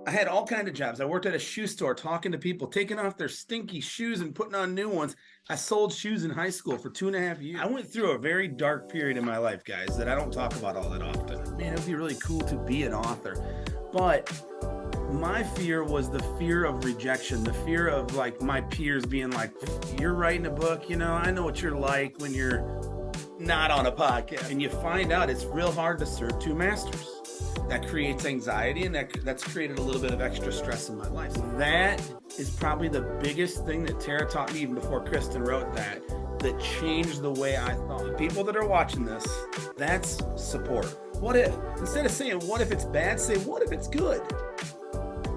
I had all kinds of jobs. I worked at a shoe store talking to people, taking off their stinky shoes and putting on new ones. I sold shoes in high school for 2.5 years. I went through a very dark period in my life, guys, that I don't talk about all that often. Man, it would be really cool to be an author. But my fear was the fear of rejection, the fear of like my peers being like, you're writing a book, I know what you're like when you're not on a podcast. And you find out it's real hard to serve two masters. That creates anxiety, and that's created a little bit of extra stress in my life. So that is probably the biggest thing that Tara taught me even before Kristen wrote that changed the way I thought. People that are watching this, that's support. What if, instead of saying, what if it's bad, say, what if it's good?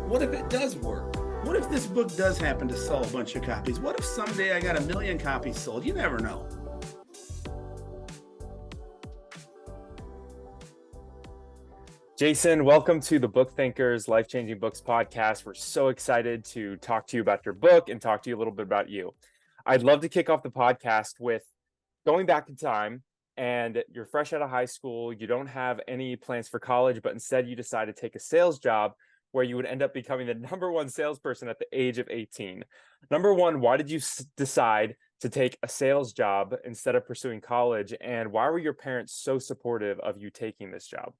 What if it does work? What if this book does happen to sell a bunch of copies? What if someday I got 1 million copies sold? You never know. Jason, welcome to the Book Thinkers Life Changing Books podcast. We're so excited to talk to you about your book and talk to you a little bit about you. I'd love to kick off the podcast with going back in time, and you're fresh out of high school. You don't have any plans for college, but instead you decide to take a sales job where you would end up becoming the #1 salesperson at the age of 18. Number one, why did you decide to take a sales job instead of pursuing college? And why were your parents so supportive of you taking this job?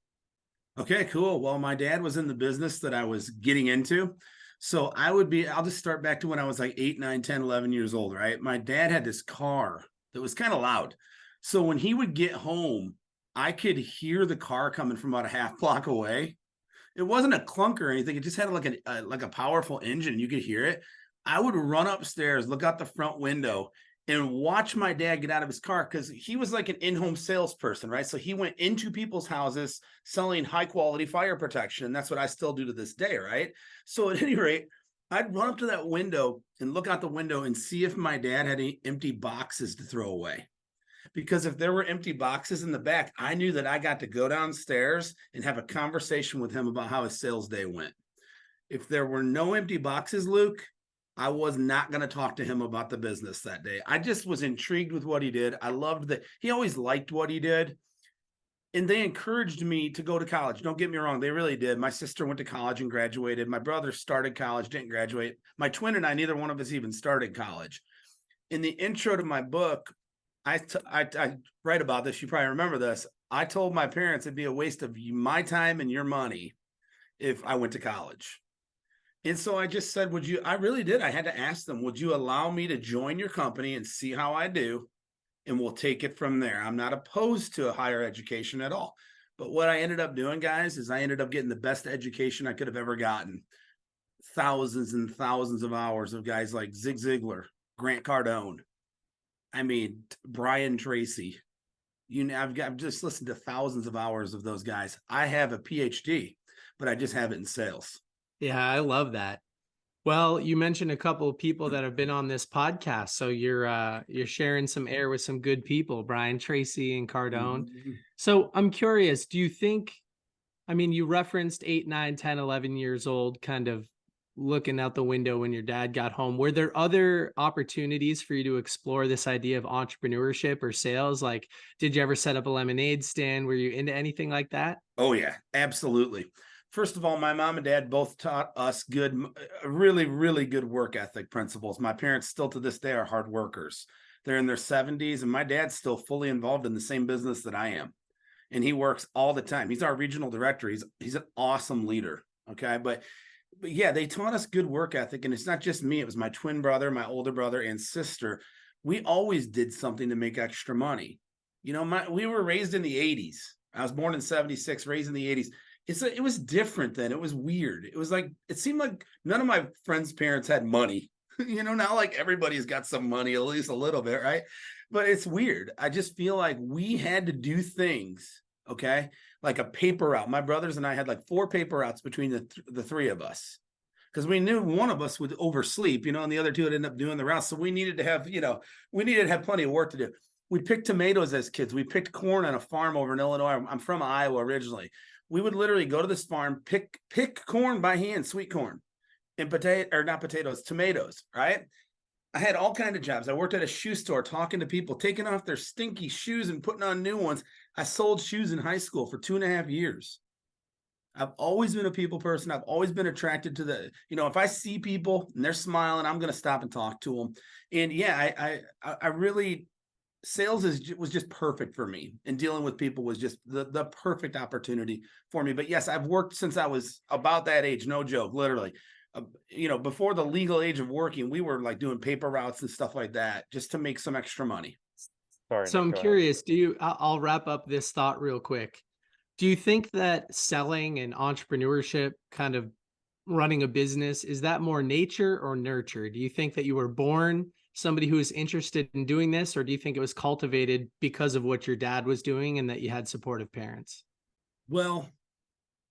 Okay, cool. Well, my dad was in the business that I was getting into. So I'll just start back to when I was like 8, 9, 10, 11 years old, right? My dad had this car that was kind of loud. So when he would get home, I could hear the car coming from about a half block away. It wasn't a clunk or anything. It just had like a powerful engine. You could hear it. I would run upstairs, look out the front window, and watch my dad get out of his car, because he was like an in-home salesperson, right? So he went into people's houses selling high-quality fire protection, and that's what I still do to this day, right? So at any rate, I'd run up to that window and look out the window and see if my dad had any empty boxes to throw away. Because if there were empty boxes in the back, I knew that I got to go downstairs and have a conversation with him about how his sales day went. If there were no empty boxes, Luke, I was not going to talk to him about the business that day. I just was intrigued with what he did. I loved that he always liked what he did. And they encouraged me to go to college. Don't get me wrong. They really did. My sister went to college and graduated. My brother started college, didn't graduate. My twin and I, neither one of us even started college. In the intro to my book, I write about this. You probably remember this. I told my parents it'd be a waste of my time and your money if I went to college. And so I just said, I really did. I had to ask them, would you allow me to join your company and see how I do? And we'll take it from there. I'm not opposed to a higher education at all. But what I ended up doing, guys, is I ended up getting the best education I could have ever gotten. Thousands and thousands of hours of guys like Zig Ziglar, Grant Cardone. I mean, Brian Tracy. I've just listened to thousands of hours of those guys. I have a PhD, but I just have it in sales. Yeah, I love that. Well, you mentioned a couple of people that have been on this podcast, so you're sharing some air with some good people, Brian Tracy and Cardone. Mm-hmm. So I'm curious, do you think, you referenced 8, 9, 10, 11 years old, kind of looking out the window when your dad got home. Were there other opportunities for you to explore this idea of entrepreneurship or sales? Like, did you ever set up a lemonade stand? Were you into anything like that? Oh, yeah, absolutely. First of all, my mom and dad both taught us really, really good work ethic principles. My parents still to this day are hard workers. They're in their 70s, and my dad's still fully involved in the same business that I am. And he works all the time. He's our regional director. He's an awesome leader. Okay. But yeah, they taught us good work ethic. And it's not just me. It was my twin brother, my older brother, and sister. We always did something to make extra money. We were raised in the 80s. I was born in 76, raised in the 80s. It was different then. It was weird. It seemed like none of my friends' parents had money. Now like everybody's got some money, at least a little bit, right? But it's weird. I just feel like we had to do things, okay? Like a paper route. My brothers and I had like 4 paper routes between the 3 of us, because we knew one of us would oversleep, and the other 2 would end up doing the route. So we needed to have, plenty of work to do. We picked tomatoes as kids. We picked corn on a farm over in Illinois. I'm from Iowa originally. We would literally go to this farm, pick corn by hand, sweet corn, and tomatoes, right? I had all kinds of jobs. I worked at a shoe store talking to people, taking off their stinky shoes and putting on new ones. I sold shoes in high school for 2.5 years. I've always been a people person. I've always been attracted to if I see people and they're smiling, I'm going to stop and talk to them. And yeah, I really, sales was just perfect for me, and dealing with people was just the perfect opportunity for me. But yes, I've worked since I was about that age. No joke, literally. Before the legal age of working, we were like doing paper routes and stuff like that just to make some extra money. Sorry, So Nick, I'm go ahead. curious, I'll wrap up this thought real quick. Do you think that selling and entrepreneurship, kind of running a business, is that more nature or nurture? Do you think that you were born somebody who is interested in doing this, or do you think it was cultivated because of what your dad was doing and that you had supportive parents? Well,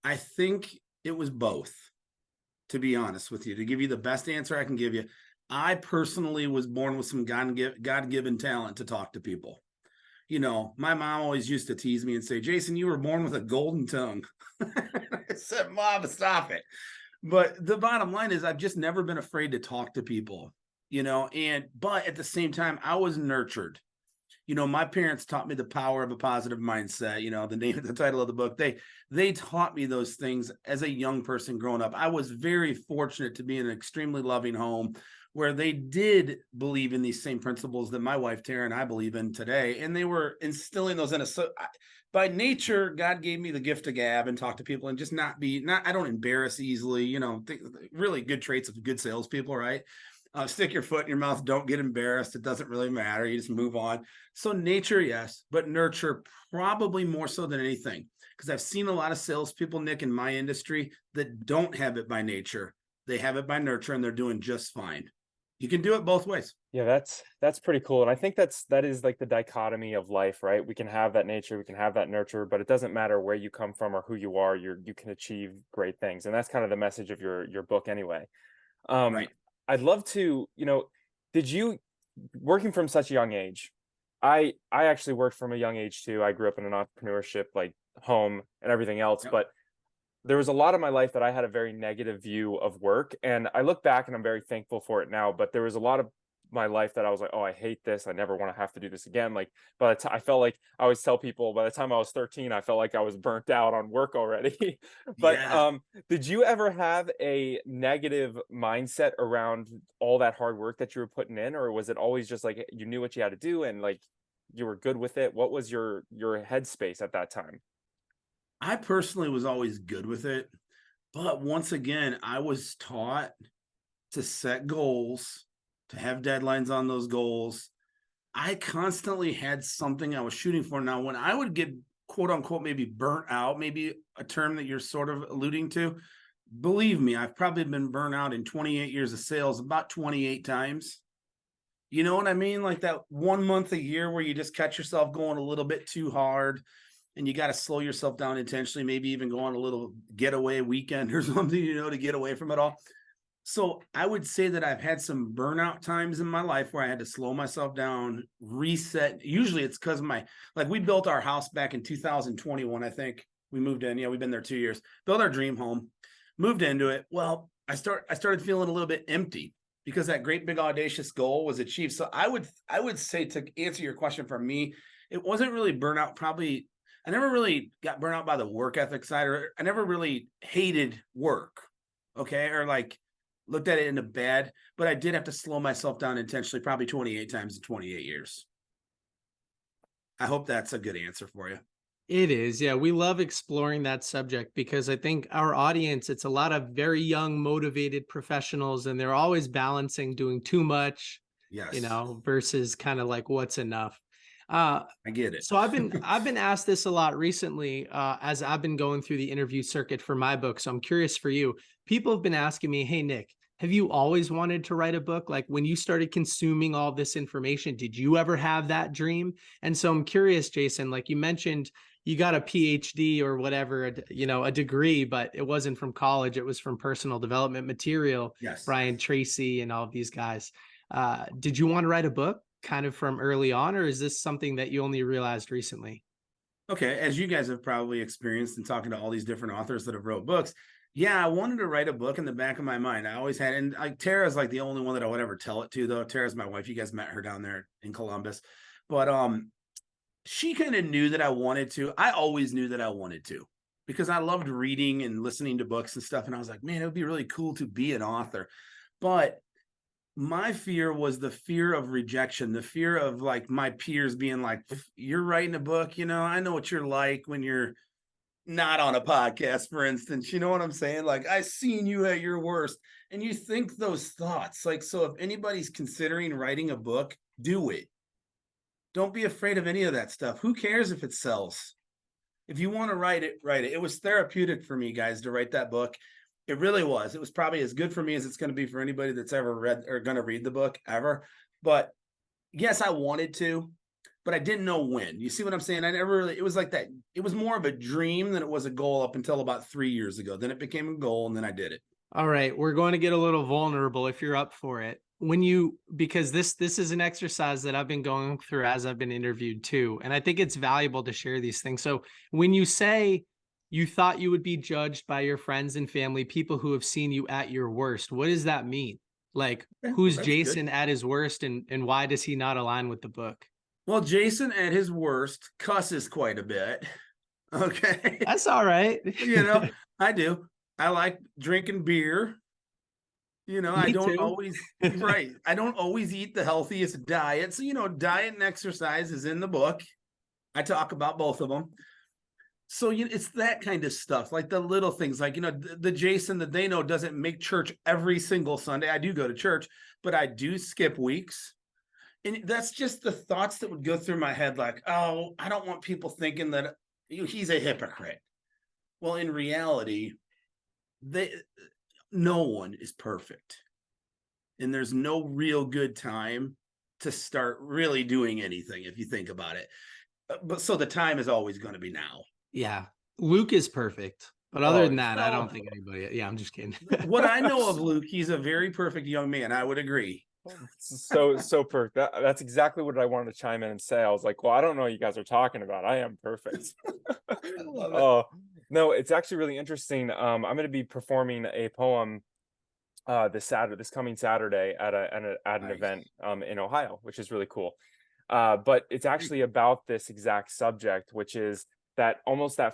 I think it was both, to be honest with you. To give you the best answer I can give you, I personally was born with some God-given talent to talk to people. My mom always used to tease me and say, Jason, you were born with a golden tongue. I said, Mom, stop it. But the bottom line is I've just never been afraid to talk to people, but at the same time, I was nurtured. My parents taught me the power of a positive mindset. The title of the book, they taught me those things as a young person growing up. I was very fortunate to be in an extremely loving home where they did believe in these same principles that my wife Tara and I believe in today, and they were instilling those in us. So by nature, God gave me the gift to gab and talk to people and just not. I don't embarrass easily. Really good traits of good salespeople, right? Stick your foot in your mouth. Don't get embarrassed. It doesn't really matter. You just move on. So nature, yes, but nurture probably more so than anything, because I've seen a lot of salespeople, Nick, in my industry that don't have it by nature. They have it by nurture, and they're doing just fine. You can do it both ways. Yeah, that's pretty cool. And I think that is like the dichotomy of life, right? We can have that nature, we can have that nurture, but it doesn't matter where you come from or who you are, you can achieve great things. And that's kind of the message of your book anyway. Um, Right. I'd love to, did you, working from such a young age, I actually worked from a young age too. I grew up in an entrepreneurship like home and everything else, Yep. but there was a lot of my life that I had a very negative view of work. And I look back and I'm very thankful for it now. But there was a lot of my life that I was like, oh, I hate this. I never want to have to do this again. Like, by the time I felt like I always tell people by the time I was 13, I felt like I was burnt out on work already. But Yeah. did you ever have a negative mindset around all that hard work that you were putting in? Or was it always just like you knew what you had to do and like you were good with it? What was your headspace at that time? I personally was always good with it. But once again, I was taught to set goals, to have deadlines on those goals. I constantly had something I was shooting for. Now, when I would get quote unquote maybe burnt out, maybe a term that you're sort of alluding to, believe me, I've probably been burnt out in 28 years of sales about 28 times. You know what I mean? Like that 1 month a year where you just catch yourself going a little bit too hard, and you got to slow yourself down intentionally, maybe even go on a little getaway weekend or something, to get away from it all. So I would say that I've had some burnout times in my life where I had to slow myself down, reset. Usually it's because we built our house back in 2021, I think. We moved in. Yeah, we've been there 2 years. Built our dream home, moved into it. Well, I started feeling a little bit empty because that great big audacious goal was achieved. So I would say, to answer your question, for me, it wasn't really burnout. Probably I never really got burnt out by the work ethic side, or I never really hated work. Okay. Or like looked at it in a bad, but I did have to slow myself down intentionally, probably 28 times in 28 years. I hope that's a good answer for you. It is. Yeah. We love exploring that subject because I think our audience, it's a lot of very young, motivated professionals, and they're always balancing doing too much, Yes. versus kind of like what's enough. I get it. So I've been asked this a lot recently, as I've been going through the interview circuit for my book. So I'm curious for you. People have been asking me, "Hey Nick, have you always wanted to write a book? Like when you started consuming all this information, did you ever have that dream?" And so I'm curious, Jason, like you mentioned, you got a PhD or whatever, a degree, but it wasn't from college. It was from personal development material, Yes. Brian Tracy and all of these guys. Did you want to write a book kind of from early on, or is this something that you only realized recently? Okay. As you guys have probably experienced in talking to all these different authors that have wrote books. Yeah, I wanted to write a book in the back of my mind. I always had, and like Tara's like the only one that I would ever tell it to, though. Tara's my wife. You guys met her down there in Columbus. But she kind of knew that I wanted to. I always knew that I wanted to. because I loved reading and listening to books and stuff. And I was like, man, it would be really cool to be an author. But my fear was the fear of rejection, the fear of like my peers being like, you're writing a book, I know what you're like when you're not on a podcast, for instance. You know what I'm saying? Like, I seen you at your worst. And you think those thoughts. Like, so if anybody's considering writing a book, do it. Don't be afraid of any of that stuff. Who cares if it sells? If you want to write it, write it. It was therapeutic for me, guys, to write that book. It really was. It was probably as good for me as it's going to be for anybody that's ever read or going to read the book ever. But yes, I wanted to, but I didn't know when. You see what I'm saying? I never really, it was like that. It was more of a dream than it was a goal up until about 3 years ago. Then it became a goal, and then I did it. All right, we're going to get a little vulnerable if you're up for it. Because this is an exercise that I've been going through as I've been interviewed too, and I think it's valuable to share these things. So when you say you thought you would be judged by your friends and family, people who have seen you at your worst, what does that mean? Like, who's Jason at his worst, and why does he not align with the book? Well, Jason at his worst cusses quite a bit. Okay. That's all right. I do. I like drinking beer. I Me don't too. always, right. I don't always eat the healthiest diet. So, diet and exercise is in the book. I talk about both of them. So, it's that kind of stuff, like the little things, like, the Jason that they know doesn't make church every single Sunday. I do go to church, but I do skip weeks. And that's just the thoughts that would go through my head, like, oh, I don't want people thinking that he's a hypocrite. Well, in reality, no one is perfect. And there's no real good time to start really doing anything, if you think about it. But so the time is always going to be now. Yeah. Luke is perfect. But other than that, I don't think anybody. Yeah, I'm just kidding. What I know of Luke, he's a very perfect young man. I would agree. So perfect. That's exactly what I wanted to chime in and say. I was like, well, I don't know what you guys are talking about. I am perfect. I love it. Oh, no, it's actually really interesting. I'm going to be performing a poem this coming Saturday at an Nice. event in Ohio, which is really cool. But it's actually about this exact subject, which is that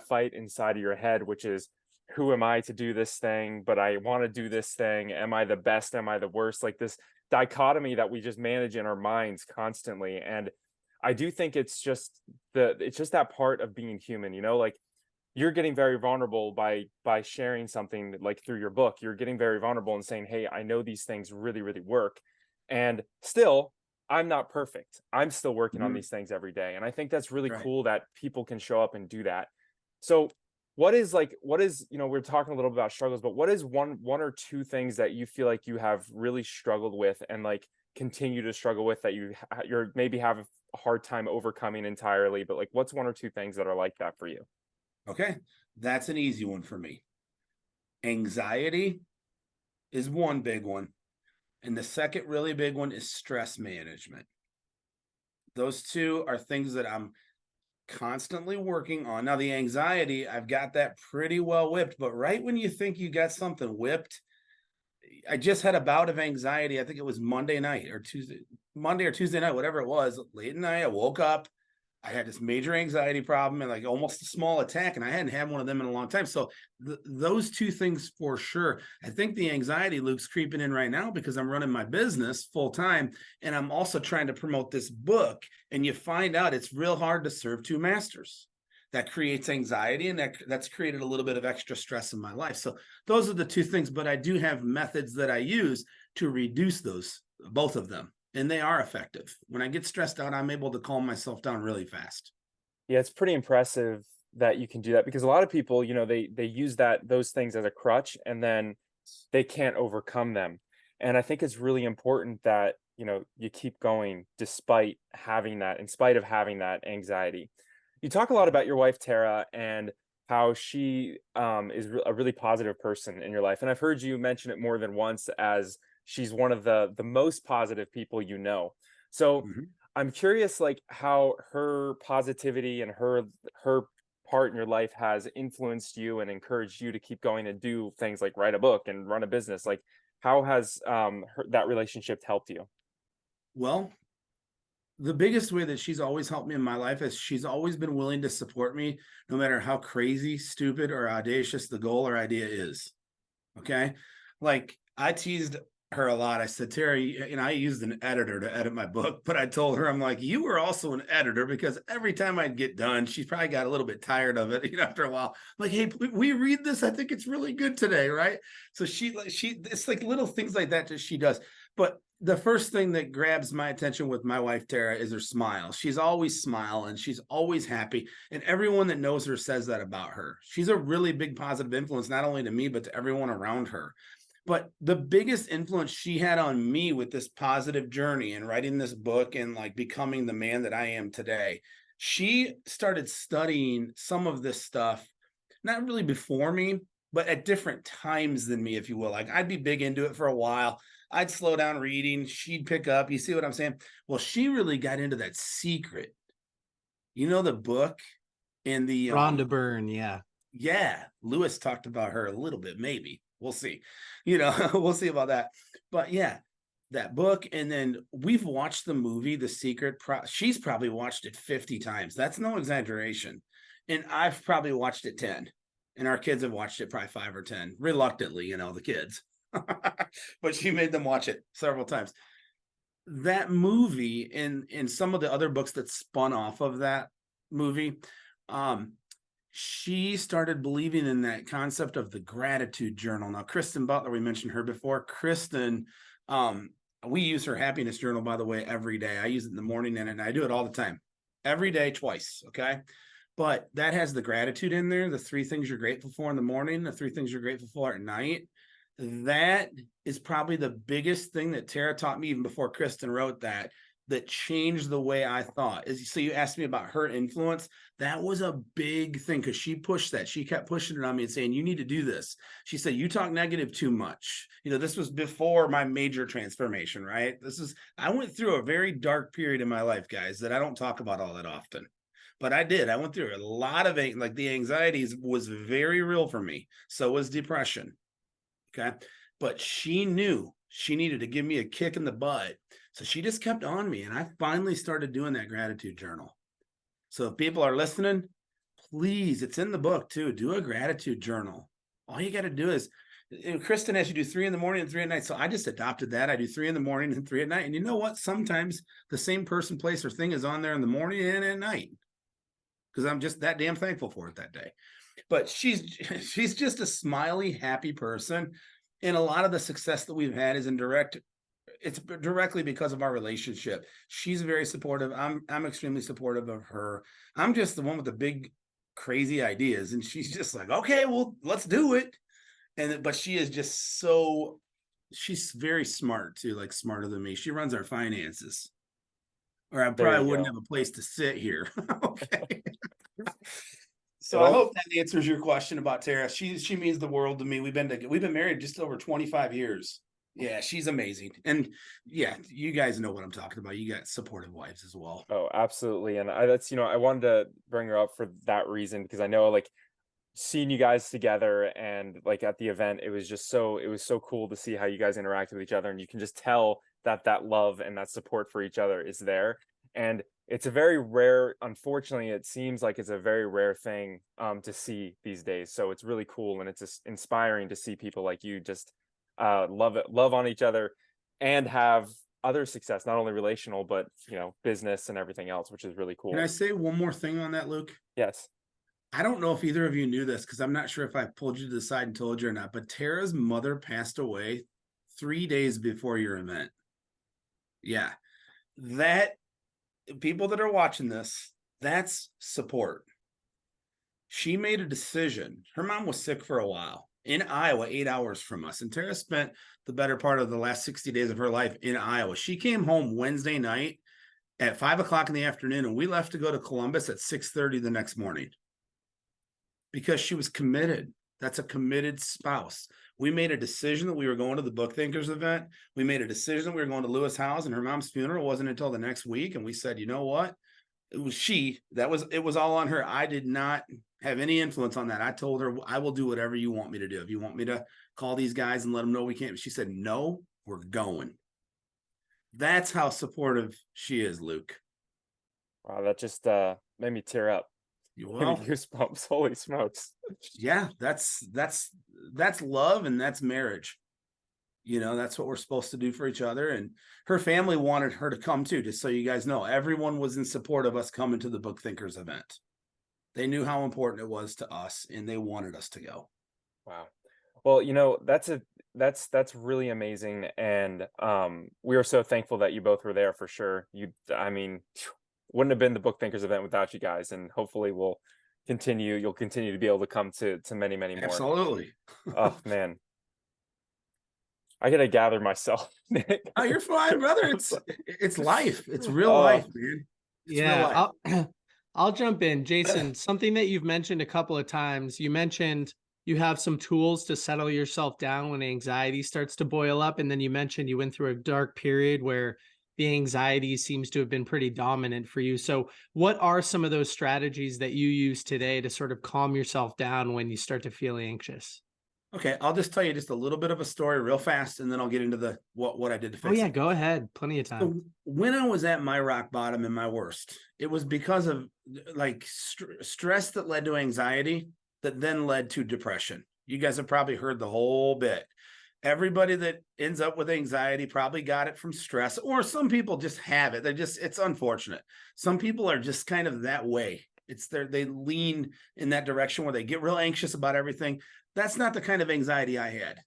fight inside of your head, which is, who am I to do this thing? But I want to do this thing. Am I the best? Am I the worst? Like this dichotomy that we just manage in our minds constantly. And I do think it's just that part of being human, like you're getting very vulnerable by sharing something like through your book. You're getting very vulnerable and saying, hey, I know these things really, really work. And still, I'm not perfect. I'm still working on these things every day. And I think that's really cool that people can show up and do that. So what is, we're talking a little bit about struggles, but what is one or two things that you feel like you have really struggled with and like continue to struggle with that you're maybe have a hard time overcoming entirely, but like, what's one or two things that are like that for you? Okay. That's an easy one for me. Anxiety is one big one. And the second really big one is stress management. Those two are things that I'm constantly working on. Now, the anxiety, I've got that pretty well whipped, but right when you think you got something whipped, I just had a bout of anxiety. I think it was Monday or Tuesday night, whatever it was, late at night. I woke up. I had this major anxiety problem and like almost a small attack, and I hadn't had one of them in a long time. So those two things for sure. I think the anxiety, Luke's creeping in right now because I'm running my business full time, and I'm also trying to promote this book. And you find out it's real hard to serve two masters. That creates anxiety, and that's created a little bit of extra stress in my life. So those are the two things, but I do have methods that I use to reduce both of them. And they are effective. When I get stressed out, I'm able to calm myself down really fast. Yeah, it's pretty impressive that you can do that, because a lot of people, they use those things as a crutch, and then they can't overcome them. And I think it's really important that, you keep going in spite of having that anxiety. You talk a lot about your wife, Tara, and how she is a really positive person in your life. And I've heard you mention it more than once as she's one of the most positive people you know. So I'm curious, like, how her positivity and her part in your life has influenced you and encouraged you to keep going and do things like write a book and run a business. Like, how has that relationship helped you? Well, the biggest way that she's always helped me in my life is she's always been willing to support me, no matter how crazy, stupid, or audacious the goal or idea is. Okay. Like I teased her a lot. I said, Terry, I used an editor to edit my book, but I told her, I'm like, you were also an editor, because every time I'd get done, she probably got a little bit tired of it, after a while. I'm like, hey, we read this. I think it's really good today. Right. So it's like little things like that she does. But the first thing that grabs my attention with my wife, Tara, is her smile. She's always smiling. She's always happy. And everyone that knows her says that about her. She's a really big positive influence, not only to me, but to everyone around her. But the biggest influence she had on me with this positive journey and writing this book and like becoming the man that I am today, she started studying some of this stuff, not really before me, but at different times than me, if you will. Like I'd be big into it for a while. I'd slow down reading. She'd pick up. You see what I'm saying? Well, she really got into that secret. The book and the Rhonda Byrne, yeah. yeah, Lewis talked about her a little bit, maybe. We'll see. We'll see about that. But yeah, that book. And then we've watched the movie, The Secret. She's probably watched it 50 times. That's no exaggeration. And I've probably watched it 10. And our kids have watched it probably 5 or 10, reluctantly, the kids. But she made them watch it several times. That movie and some of the other books that spun off of that movie, she started believing in that concept of the gratitude journal. Now, Kristen Butler, we mentioned her before. Kristen, we use her happiness journal, by the way, every day. I use it in the morning and I do it all the time, every day, twice. Okay. But that has the gratitude in there, the 3 things you're grateful for in the morning, the 3 things you're grateful for at night. That is probably the biggest thing that Tara taught me, even before Kristen wrote that changed the way I thought. So you asked me about her influence. That was a big thing because she pushed that. She kept pushing it on me and saying, you need to do this. She said, you talk negative too much. This was before my major transformation, right? I went through a very dark period in my life, guys, that I don't talk about all that often. But I did. I went through a lot of like the anxieties was very real for me. So was depression. Okay. But she knew she needed to give me a kick in the butt. So she just kept on me. And I finally started doing that gratitude journal. So if people are listening, please, it's in the book too. Do a gratitude journal. All you got to do is, Kristen has you do 3 in the morning and 3 at night. So I just adopted that. I do 3 in the morning and 3 at night. And you know what? Sometimes the same person, place, or thing is on there in the morning and at night, because I'm just that damn thankful for it that day. But she's just a smiley, happy person. And a lot of the success that we've had is it's directly because of our relationship. She's very supportive. I'm extremely supportive of her. I'm just the one with the big, crazy ideas. And she's just like, okay, well, let's do it. But she is just she's very smart too, like smarter than me. She runs our finances, or I probably wouldn't have a place to sit here. Okay. So I hope that answers your question about Tara. She means the world to me. We've been married just over 25 years. Yeah, she's amazing. And yeah, you guys know what I'm talking about. You got supportive wives as well. Oh, absolutely. And I wanted to bring her up for that reason, because I know like seeing you guys together and like at the event, it was so cool to see how you guys interact with each other, and you can just tell that love and that support for each other is there. And it's a very rare, unfortunately, it seems like it's a very rare thing to see these days. So it's really cool, and it's just inspiring to see people like you just love on each other and have other success, not only relational, but business and everything else, which is really cool. Can I say one more thing on that, Luke? Yes. I don't know if either of you knew this, because I'm not sure if I pulled you to the side and told you or not, but Tara's mother passed away 3 days before your event. Yeah. That, people that are watching this, that's support. She made a decision. Her mom was sick for a while in Iowa, 8 hours from us. And Tara spent the better part of the last 60 days of her life in Iowa. She came home Wednesday night at 5 o'clock in the afternoon, and we left to go to Columbus at 6:30 the next morning, because she was committed. That's a committed spouse. We made a decision that we were going to the Book Thinkers event. We made a decision that we were going to Lewis House, and her mom's funeral wasn't until the next week. And we said, you know what? It was all on her. I did not have any influence on that. I told her, I will do whatever you want me to do. If you want me to call these guys and let them know we can't. She said, no, we're going. That's how supportive she is, Luke. Wow, that just made me tear up. Gave me Well, goosebumps. Holy smokes. yeah, that's love and that's marriage. You know, that's what we're supposed to do for each other. And her family wanted her to come too, just so you guys know. Everyone was in support of us coming to the Book Thinkers event. They knew how important it was to us and they wanted us to go. Wow. Well, that's really amazing, and we are so thankful that you both were there for sure. I mean, wouldn't have been the Book Thinkers event without you guys, and hopefully you'll continue to be able to come to many, many more. Absolutely. Oh man, I gotta gather myself, Nick. Oh, you're fine, brother. It's life. It's real Oh, life, man. It's real Yeah, life. I'll jump in. Jason, something that you've mentioned a couple of times, you mentioned you have some tools to settle yourself down when anxiety starts to boil up. And then you mentioned you went through a dark period where the anxiety seems to have been pretty dominant for you. So, what are some of those strategies that you use today to sort of calm yourself down when you start to feel anxious? Okay, I'll just tell you just a little bit of a story real fast, and then I'll get into the what I did to Oh, fix yeah, it. go ahead. Plenty of time. So when I was at my rock bottom and my worst, it was because of like stress that led to anxiety that then led to depression. You guys have probably heard the whole bit. Everybody that ends up with anxiety probably got it from stress, or some people just have it. It's unfortunate. Some people are just kind of that way. They lean in that direction where they get real anxious about everything. That's not the kind of anxiety I had.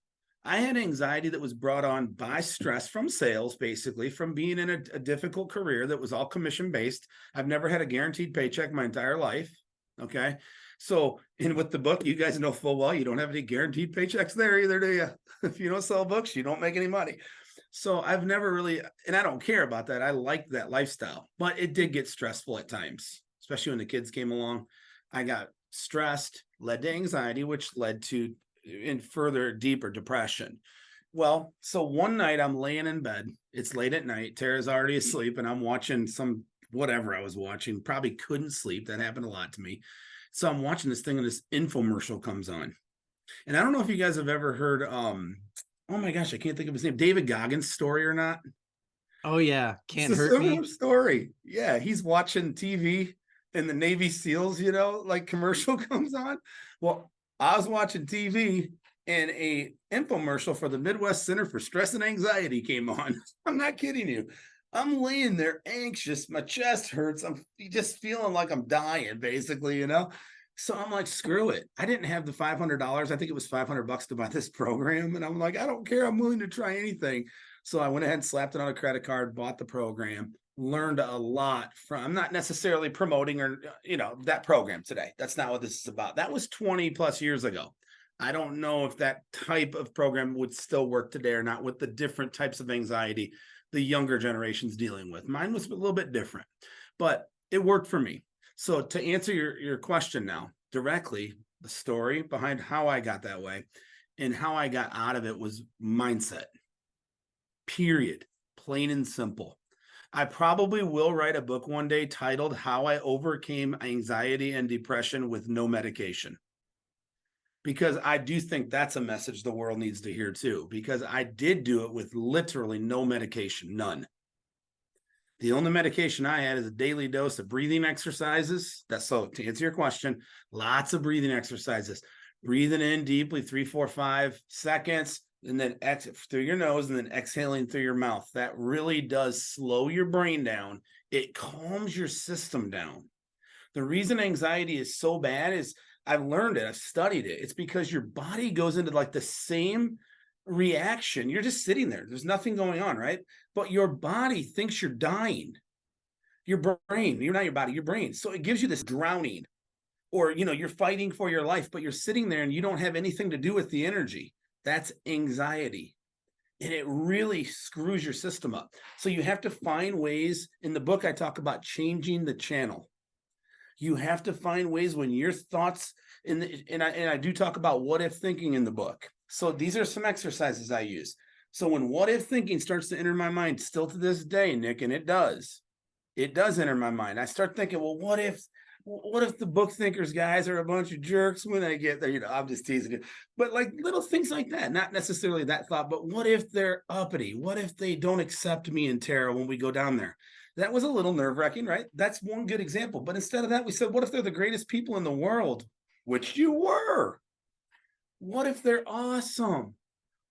I had anxiety that was brought on by stress from sales, basically, from being in a difficult career that was all commission based. I've never had a guaranteed paycheck my entire life. Okay. So, and with the book, you guys know full well you don't have any guaranteed paychecks there either, do you? If you don't sell books, you don't make any money. So, I've never really, and I don't care about that. I like that lifestyle, but it did get stressful at times, especially when the kids came along. I got stressed, led to anxiety, which led to in further deeper depression. Well, so one night I'm laying in bed. It's late at night. Tara's already asleep, and I'm watching some whatever I was watching. Probably couldn't sleep. That happened a lot to me. So I'm watching this thing, and this infomercial comes on. And I don't know if you guys have ever heard oh my gosh, I can't think of his name, David Goggins' story or not. Oh, yeah. It's Can't a hurt similar me. story. Yeah, he's watching TV and the Navy SEALs, like commercial comes on. Well, I was watching TV and a infomercial for the Midwest Center for Stress and Anxiety came on. I'm not kidding you. I'm laying there anxious. My chest hurts. I'm just feeling like I'm dying, basically. So I'm like, screw it. I didn't have the $500. I think it was $500 to buy this program. And I'm like, I don't care. I'm willing to try anything. So I went ahead and slapped it on a credit card, bought the program, learned a lot from. I'm not necessarily promoting or, that program today. That's not what this is about. That was 20 plus years ago. I don't know if that type of program would still work today or not with the different types of anxiety the younger generation's dealing with. Mine was a little bit different, but it worked for me. So to answer your question now directly, the story behind how I got that way and how I got out of it was mindset. Period. Plain and simple. I probably will write a book one day titled How I Overcame Anxiety and Depression with No Medication. Because I do think that's a message the world needs to hear too, because I did do it with literally no medication, none. The only medication I had is a daily dose of breathing exercises. So to answer your question, lots of breathing exercises. Breathing in deeply, 3, 4, 5 seconds, and then exhale through your nose and then exhaling through your mouth. That really does slow your brain down. It calms your system down. The reason anxiety is so bad is I've learned it. I've studied it. It's because your body goes into like the same reaction. You're just sitting there. There's nothing going on, right? But your body thinks you're dying. Your brain, you're not your body, your brain. So it gives you this drowning, or, you're fighting for your life, but you're sitting there and you don't have anything to do with the energy. That's anxiety. And it really screws your system up. So you have to find ways. In the book, I talk about changing the channel. You have to find ways when your thoughts, and I do talk about what if thinking in the book. So these are some exercises I use. So when what if thinking starts to enter my mind, still to this day, Nick, and it does enter my mind. I start thinking, well, what if the book thinkers guys are a bunch of jerks when I get there? I'm just teasing you. But like little things like that, not necessarily that thought, but what if they're uppity? What if they don't accept me and Tara when we go down there? That was a little nerve-wracking, right? That's one good example. But instead of that, we said, what if they're the greatest people in the world? Which you were. What if they're awesome?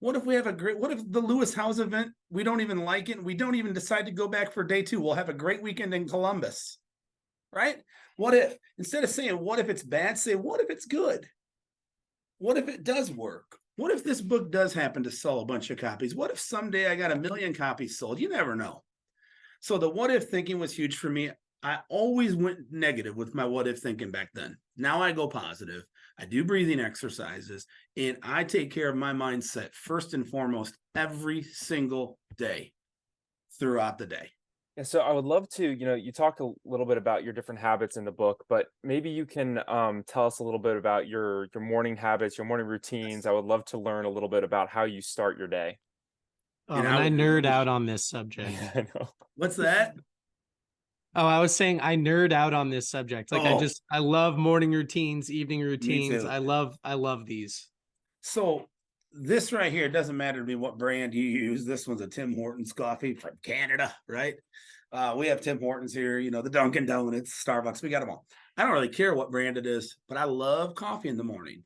What if we have what if the Lewis House event, we don't even like it, and we don't even decide to go back for day 2? We'll have a great weekend in Columbus, right? What if, instead of saying, what if it's bad, say, what if it's good? What if it does work? What if this book does happen to sell a bunch of copies? What if someday I got 1 million copies sold? You never know. So the what if thinking was huge for me. I always went negative with my what if thinking back then. Now I go positive. I do breathing exercises, and I take care of my mindset first and foremost every single day throughout the day. And so I would love to, you talk a little bit about your different habits in the book, but maybe you can tell us a little bit about your morning habits, your morning routines. I would love to learn a little bit about how you start your day. And I nerd out on this subject. I know. What's that? Oh, I was saying I nerd out on this subject. Like I love morning routines, evening routines. I love these. So this right here, it doesn't matter to me what brand you use. This one's a Tim Hortons coffee from Canada, right? We have Tim Hortons here, the Dunkin' Donuts, Starbucks, we got them all. I don't really care what brand it is, but I love coffee in the morning.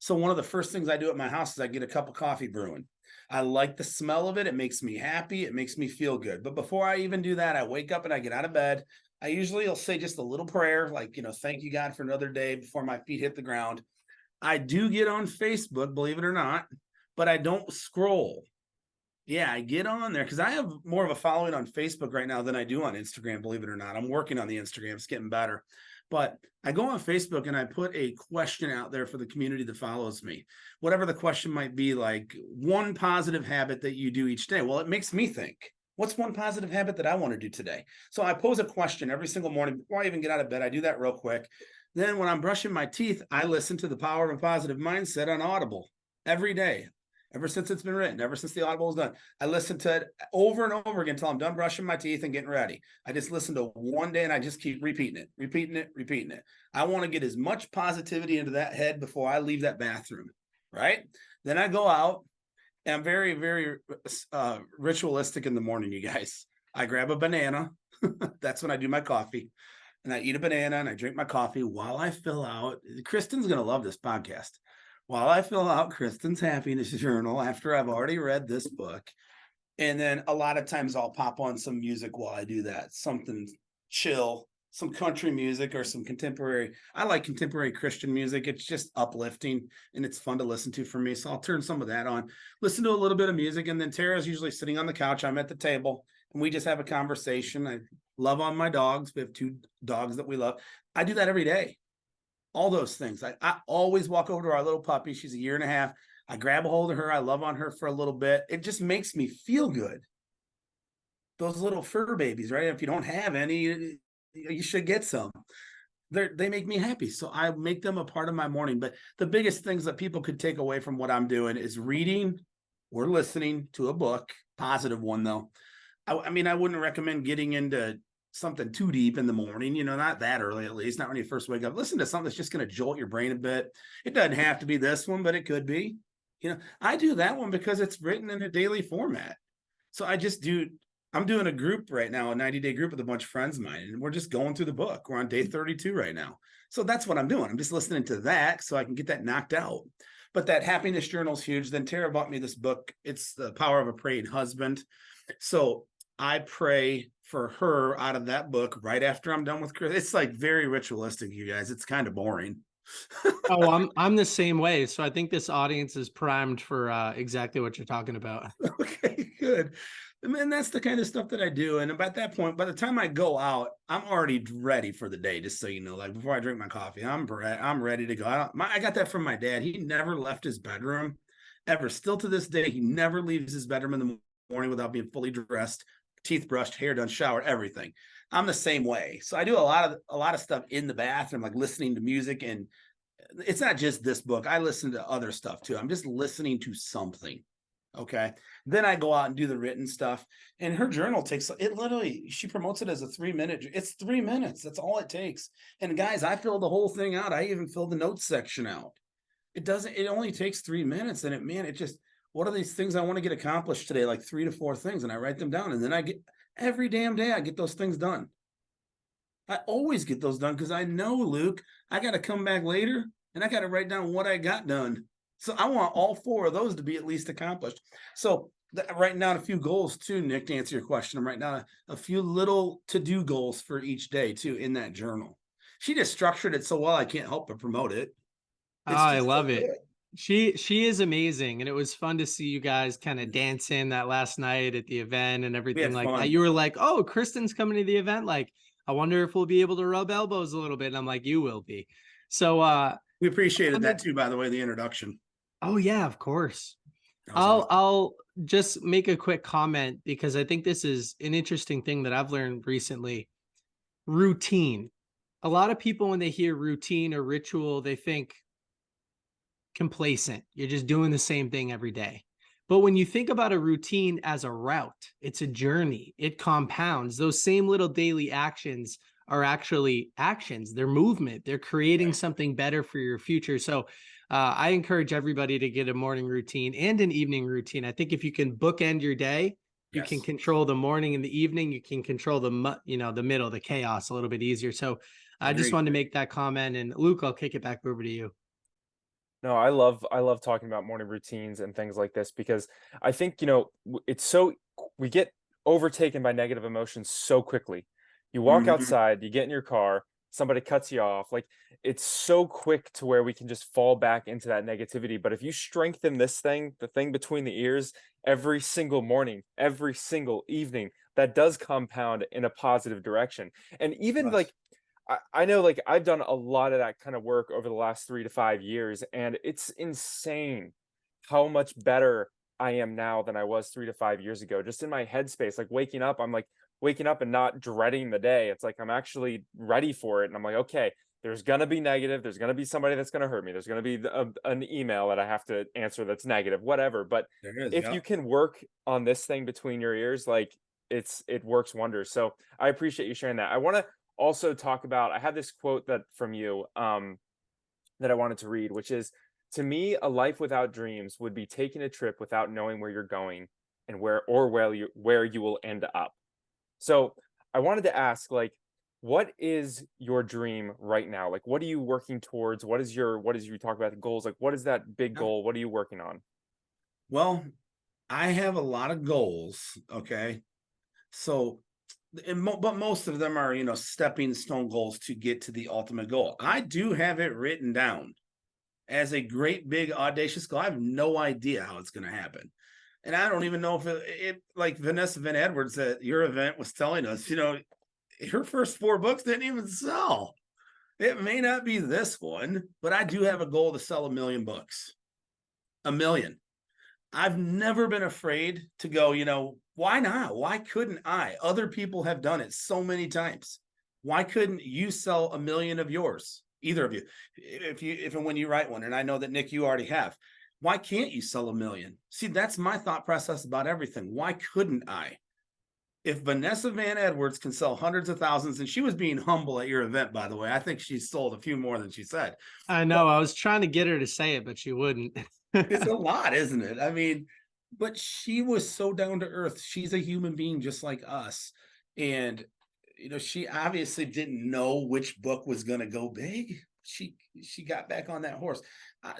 So one of the first things I do at my house is I get a cup of coffee brewing. I like the smell of it. It makes me happy. It makes me feel good. But before I even do that, I wake up and I get out of bed. I usually will say just a little prayer, like, thank you, God, for another day before my feet hit the ground. I do get on Facebook, believe it or not, but I don't scroll. Yeah, I get on there because I have more of a following on Facebook right now than I do on Instagram, believe it or not. I'm working on the Instagram. It's getting better. But I go on Facebook and I put a question out there for the community that follows me. Whatever the question might be, like one positive habit that you do each day. Well, it makes me think, what's one positive habit that I want to do today? So I pose a question every single morning before I even get out of bed. I do that real quick. Then when I'm brushing my teeth, I listen to The Power of a Positive Mindset on Audible every day. Ever since it's been written, ever since the Audible was done, I listen to it over and over again until I'm done brushing my teeth and getting ready. I just listen to one day and I just keep repeating it. I want to get as much positivity into that head before I leave that bathroom, right? Then I go out and I'm very, very ritualistic in the morning, you guys. I grab a banana. That's when I do my coffee. And I eat a banana and I drink my coffee while I fill out. Kristen's going to love this podcast. While I fill out Kristen's happiness journal after I've already read this book. And then a lot of times I'll pop on some music while I do that, something chill, some country music or some contemporary. I like contemporary Christian music. It's just uplifting and it's fun to listen to for me. So I'll turn some of that on, listen to a little bit of music. And then Tara's usually sitting on the couch. I'm at the table and we just have a conversation. I love on my dogs. We have 2 dogs that we love. I do that every day. All those things. I always walk over to our little puppy. She's 1.5 years. I grab a hold of her. I love on her for a little bit. It just makes me feel good. Those little fur babies, right? If you don't have any, you should get some. They make me happy. So I make them a part of my morning. But the biggest things that people could take away from what I'm doing is reading or listening to a book, positive one though. I mean, I wouldn't recommend getting into something too deep in the morning, not that early, at least not when you first wake up. Listen to something that's just going to jolt your brain a bit. It doesn't have to be this one, but it could be. I do that one because it's written in a daily format. So I'm doing a group right now, a 90-day group with a bunch of friends of mine, and we're just going through the book. We're on day 32 right now. So that's what I'm doing. I'm just listening to that so I can get that knocked out. But that happiness journal is huge. Then Tara bought me this book. It's The Power of a Praying Husband. So I pray for her out of that book right after I'm done with Chris. It's like very ritualistic, you guys. It's kind of boring. Oh, I'm the same way. So I think this audience is primed for exactly what you're talking about. Okay, good. And that's the kind of stuff that I do. And at that point, by the time I go out, I'm already ready for the day. Just so you know, like before I drink my coffee, I'm ready to go. I got that from my dad. He never left his bedroom ever. Still to this day, he never leaves his bedroom in the morning without being fully dressed, teeth brushed, hair done, showered, everything. I'm the same way. So I do a lot of stuff in the bathroom, like listening to music. And it's not just this book. I listen to other stuff too. I'm just listening to something. Okay. Then I go out and do the written stuff. And her journal she promotes it as a 3-minute. It's 3 minutes. That's all it takes. And guys, I filled the whole thing out. I even filled the notes section out. It only takes 3 minutes. And what are these things I want to get accomplished today? Like 3 to 4 things. And I write them down. And then Every damn day I get those things done. I always get those done because I know, Luke, I got to come back later and I got to write down what I got done. So I want all 4 of those to be at least accomplished. So writing down a few goals too, Nick, to answer your question. I'm writing down a few little to-do goals for each day too in that journal. She just structured it so well, I can't help but promote it. Oh, It's I just so love it. good. She is amazing, and it was fun to see you guys kind of dancing that last night at the event and We everything had like that. fun. You were like, "Oh, Kristen's coming to the event. Like, I wonder if we'll be able to rub elbows a little bit." And I'm like, "You will be." So, We appreciated wanted- that too, by the way, the introduction. oh yeah, of course. That was I'll awesome. I'll just make a quick comment because I think this is an interesting thing that I've learned recently. Routine. A lot of people, when they hear routine or ritual, they think complacent. You're just doing the same thing every day. But when you think about a routine as a route, it's a journey. It compounds. Those same little daily actions are actually actions. They're movement. They're creating Right. something better for your future. So I encourage everybody to get a morning routine and an evening routine. I think if you can bookend your day, you can Yes. control the morning and the evening. You can control the middle, the chaos a little bit easier. So I just Agreed. wanted to make that comment. And Luke, I'll kick it back over to you. No, I love talking about morning routines and things like this because I think, you know, it's so we get overtaken by negative emotions so quickly. You walk Mhm. outside, you get in your car, somebody cuts you off. Like it's so quick to where we can just fall back into that negativity. But if you strengthen this thing, the thing between the ears, every single morning, every single evening, that does compound in a positive direction. And even Yes. like I know like I've done a lot of that kind of work over the last 3 to 5 years, and it's insane how much better I am now than I was 3 to 5 years ago. Just in my headspace, like waking up, I'm like waking up and not dreading the day. It's like I'm actually ready for it. And I'm like, okay, there's gonna be negative. There's gonna be somebody that's gonna hurt me. There's gonna be an email that I have to answer that's negative, whatever. But There is. if Yeah. you can work on this thing between your ears, like it works wonders. So I appreciate you sharing that. I want to also talk about, I had this quote that from you that I wanted to read, which is, to me, a life without dreams would be taking a trip without knowing where you're going and where you will end up. So I wanted to ask, like, what is your dream right now? Like, what are you working towards? You talk about the goals? Like, what is that big Yeah. goal? What are you working on? Well, I have a lot of goals. Okay. So, but most of them are, stepping stone goals to get to the ultimate goal. I do have it written down as a great big audacious goal. I have no idea how it's going to happen. And I don't even know if it like Vanessa Van Edwards at your event was telling us, her first 4 books didn't even sell. It may not be this one, but I do have a goal to sell 1 million books. 1 million. I've never been afraid to go, why not? Why couldn't I? Other people have done it so many times. Why couldn't you sell 1 million of yours? Either of you. If and when you write one, and I know that Nick, you already have. Why can't you sell 1 million? See, that's my thought process about everything. Why couldn't I? If Vanessa Van Edwards can sell hundreds of thousands, and she was being humble at your event, by the way, I think she sold a few more than she said. I But know. I was trying to get her to say it, but she wouldn't. it's a lot, isn't it? I mean, but she was so down to earth. She's a human being just like us. And she obviously didn't know which book was going to go big. She got back on that horse.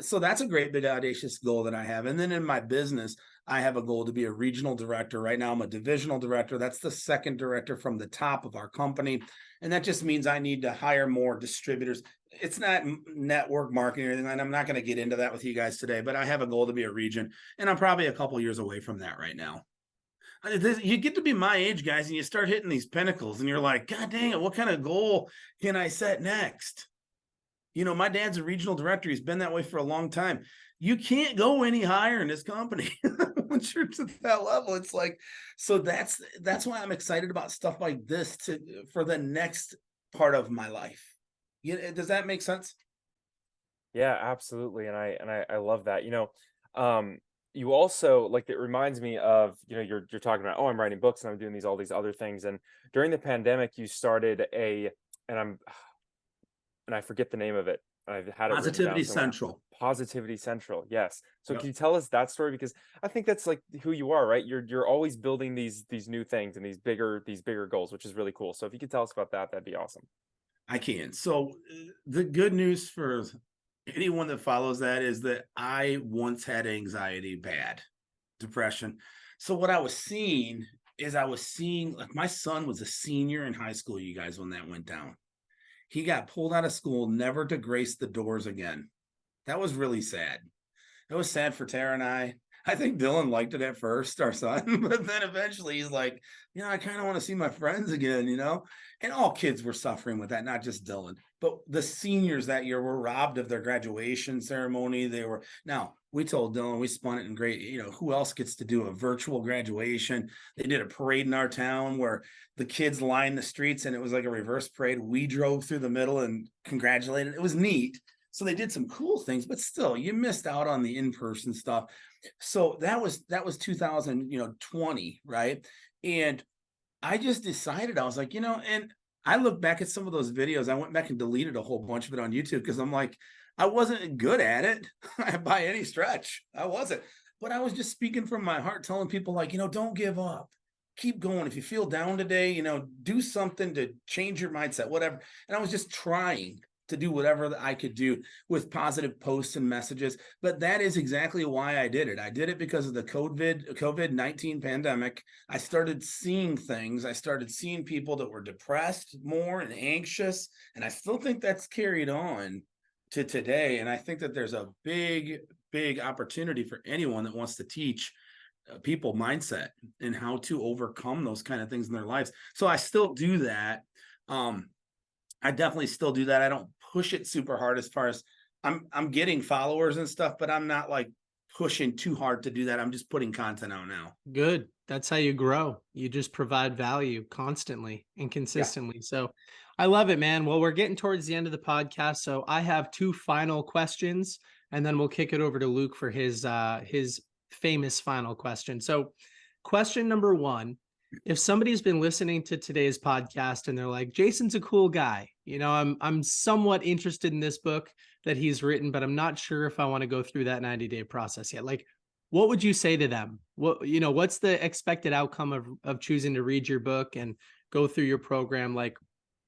So that's a great big audacious goal that I have. And then in my business, I have a goal to be a regional director. Right now I'm a divisional director. That's the second director from the top of our company. And that just means I need to hire more distributors. It's not network marketing or anything, and I'm not going to get into that with you guys today, but I have a goal to be a region, and I'm probably a couple years away from that right now. You get to be my age, guys, and you start hitting these pinnacles, and you're like, God dang it, what kind of goal can I set next? My dad's a regional director. He's been that way for a long time. You can't go any higher in this company once you're to that level. It's like, so that's why I'm excited about stuff like this for the next part of my life. Does that make sense? Yeah, absolutely. And I love that. Um, you also like, it reminds me of, you're talking about, oh, I'm writing books and I'm doing all these other things. And during the pandemic, you started and I forget the name of it. I've had it written Positivity down somewhere. Central. Positivity Central. Yes. So Yep. can you tell us that story? Because I think that's like who you are, right? You're always building these new things and these bigger goals, which is really cool. So if you could tell us about that, that'd be awesome. I can. So the good news for anyone that follows that is that I once had anxiety, bad depression. So what I was seeing like my son was a senior in high school, you guys, when that went down. He got pulled out of school, never to grace the doors again. That was really sad. It was sad for Tara and I. I think Dylan liked it at first, our son, but then eventually he's like, I kind of want to see my friends again, And all kids were suffering with that, not just Dylan. But the seniors that year were robbed of their graduation ceremony. Now we told Dylan, we spun it in great, who else gets to do a virtual graduation? They did a parade in our town where the kids lined the streets and it was like a reverse parade. We drove through the middle and congratulated. It was neat. So they did some cool things, but still you missed out on the in-person stuff. So that was 2020, right? And I just decided, I was like, and I look back at some of those videos. I went back and deleted a whole bunch of it on YouTube because I'm like, I wasn't good at it by any stretch. I wasn't, but I was just speaking from my heart, telling people like, don't give up. Keep going. If you feel down today, do something to change your mindset, whatever. And I was just trying to do whatever I could do with positive posts and messages. But that is exactly why I did it. I did it because of the COVID-19 pandemic. I started seeing things. I started seeing people that were depressed more and anxious. And I still think that's carried on to today. And I think that there's a big, big opportunity for anyone that wants to teach people mindset and how to overcome those kind of things in their lives. So I still do that. I definitely still do that. I don't push it super hard as far as I'm getting followers and stuff, but I'm not like pushing too hard to do that. I'm just putting content out now. Good. That's how you grow. You just provide value constantly and consistently. Yeah. So I love it, man. Well, we're getting towards the end of the podcast. So I have two final questions and then we'll kick it over to Luke for his famous final question. So question number one, if somebody's been listening to today's podcast and they're like, Jason's a cool guy, I'm somewhat interested in this book that he's written, but I'm not sure if I want to go through that 90-day process yet. Like, what would you say to them? What's the expected outcome of choosing to read your book and go through your program? Like,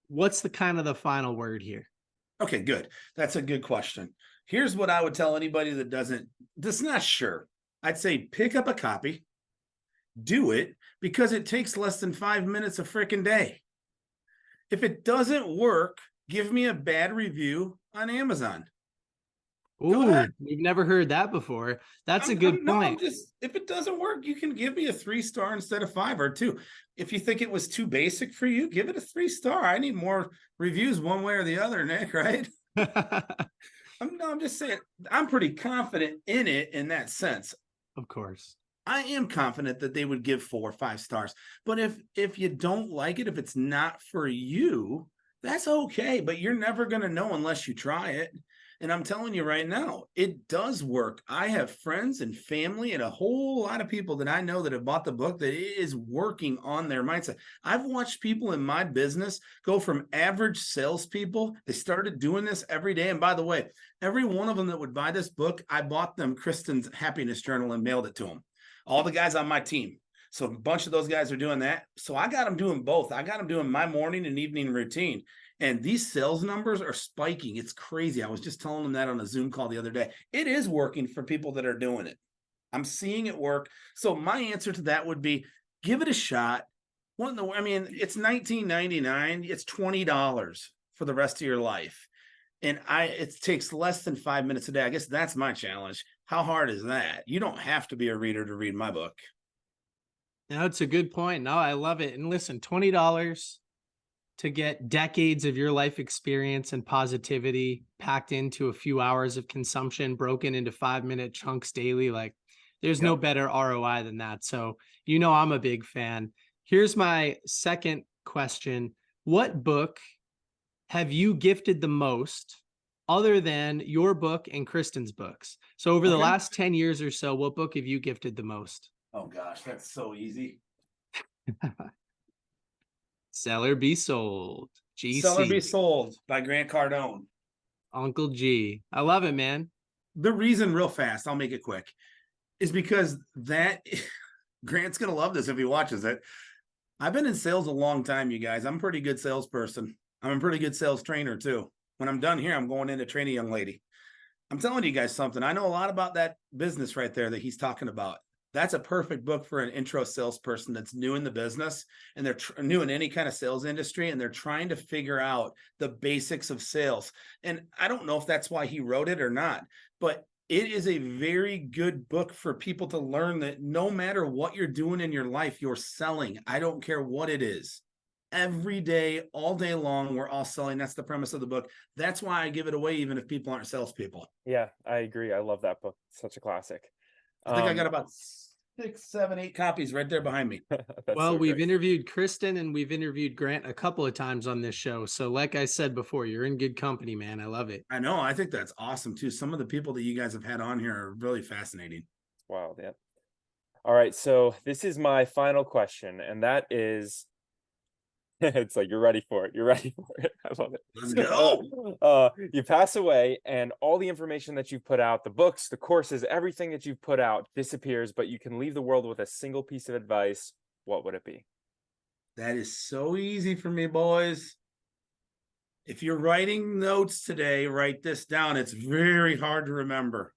what's the kind of the final word here? Okay, good. That's a good question. Here's what I would tell anybody that's not sure. I'd say pick up a copy, do it, because it takes less than 5 minutes a freaking day. If it doesn't work, give me a bad review on Amazon. Ooh, we've never heard that before. That's a good point. If it doesn't work, you can give me a 3-star instead of 5 or 2. If you think it was too basic for you, give it a 3-star. I need more reviews one way or the other, Nick, right? I'm just saying, I'm pretty confident in it in that sense. Of course. I am confident that they would give 4 or 5 stars. But if you don't like it, if it's not for you, that's okay. But you're never going to know unless you try it. And I'm telling you right now, it does work. I have friends and family and a whole lot of people that I know that have bought the book that it is working on their mindset. I've watched people in my business go from average salespeople. They started doing this every day. And by the way, every one of them that would buy this book, I bought them Kristen's happiness journal and mailed it to them. All the guys on my team. So a bunch of those guys are doing that. So I got them doing both. I got them doing my morning and evening routine. And these sales numbers are spiking. It's crazy. I was just telling them that on a Zoom call the other day. It is working for people that are doing it. I'm seeing it work. So my answer to that would be, give it a shot. It's $19.99. It's $20 for the rest of your life. And it takes less than 5 minutes a day. I guess that's my challenge. How hard is that? You don't have to be a reader to read my book. No, it's a good point. No, I love it. And listen, $20 to get decades of your life experience and positivity packed into a few hours of consumption, broken into 5-minute chunks daily. Like, there's no better ROI than that. So, I'm a big fan. Here's my second question. What book have you gifted the most other than your book and Kristen's books? So over the last 10 years or so, what book have you gifted the most? Oh gosh, that's so easy. Sell or Be Sold. GC. Sell or Be Sold by Grant Cardone. Uncle G. I love it, man. The reason, real fast, I'll make it quick, is because that Grant's gonna love this if he watches it. I've been in sales a long time, you guys. I'm a pretty good salesperson. I'm a pretty good sales trainer too. When I'm done here, I'm going in to train a young lady. I'm telling you guys something. I know a lot about that business right there that he's talking about. That's a perfect book for an intro salesperson that's new in the business, and they're new in any kind of sales industry, and they're trying to figure out the basics of sales. And I don't know if that's why he wrote it or not, but it is a very good book for people to learn that no matter what you're doing in your life, you're selling. I don't care what it is. Every day, all day long, we're all selling. That's the premise of the book. That's why I give it away, even if people aren't salespeople. Yeah, I agree. I love that book. Such a classic. I think I got about 6, 7, 8 copies right there behind me. That's Well, so we've great. interviewed Kristen and we've interviewed Grant a couple of times on this show. So, like I said before, you're in good company, man. I love it. I know. I think that's awesome too. Some of the people that you guys have had on here are really fascinating. Wild, yeah. All right, so this is my final question, and that is, it's like you're ready for it. You're ready for it. I love it. Let's go. You pass away, and all the information that you've put out, the books, the courses, everything that you've put out disappears, but you can leave the world with a single piece of advice. What would it be? That is so easy for me, boys. If you're writing notes today, write this down. It's very hard to remember.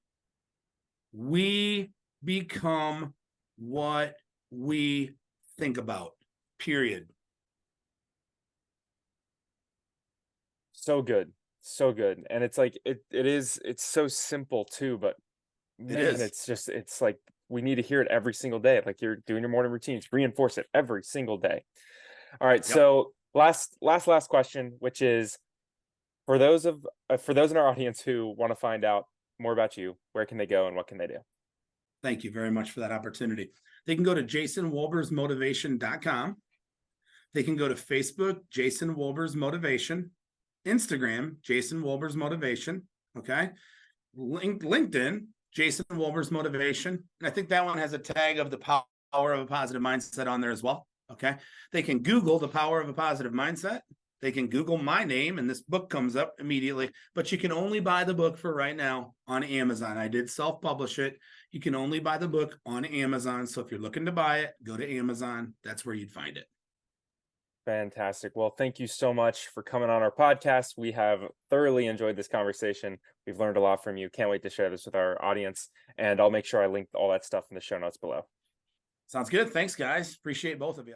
We become what we think about, period. So good. So good. And it's like it's so simple too, but man, is. it's like we need to hear it every single day. Like you're doing your morning routines, reinforce it every single day. All right. Yep. So last question, which is for those in our audience who want to find out more about you, where can they go and what can they do? Thank you very much for that opportunity. They can go to jasonwolbersmotivation.com. They can go to Facebook, Jason Wolbers Motivation, Instagram, Jason Wolbers Motivation. Okay. LinkedIn, Jason Wolbers Motivation. And I think that one has a tag of the power of a positive mindset on there as well. Okay. They can Google the power of a positive mindset. They can Google my name and this book comes up immediately, but you can only buy the book for right now on Amazon. I did self-publish it. You can only buy the book on Amazon. So if you're looking to buy it, go to Amazon. That's where you'd find it. Fantastic. Well, thank you so much for coming on our podcast. We have thoroughly enjoyed this conversation. We've learned a lot from you. Can't wait to share this with our audience. And I'll make sure I link all that stuff in the show notes below. Sounds good. Thanks, guys. Appreciate both of you.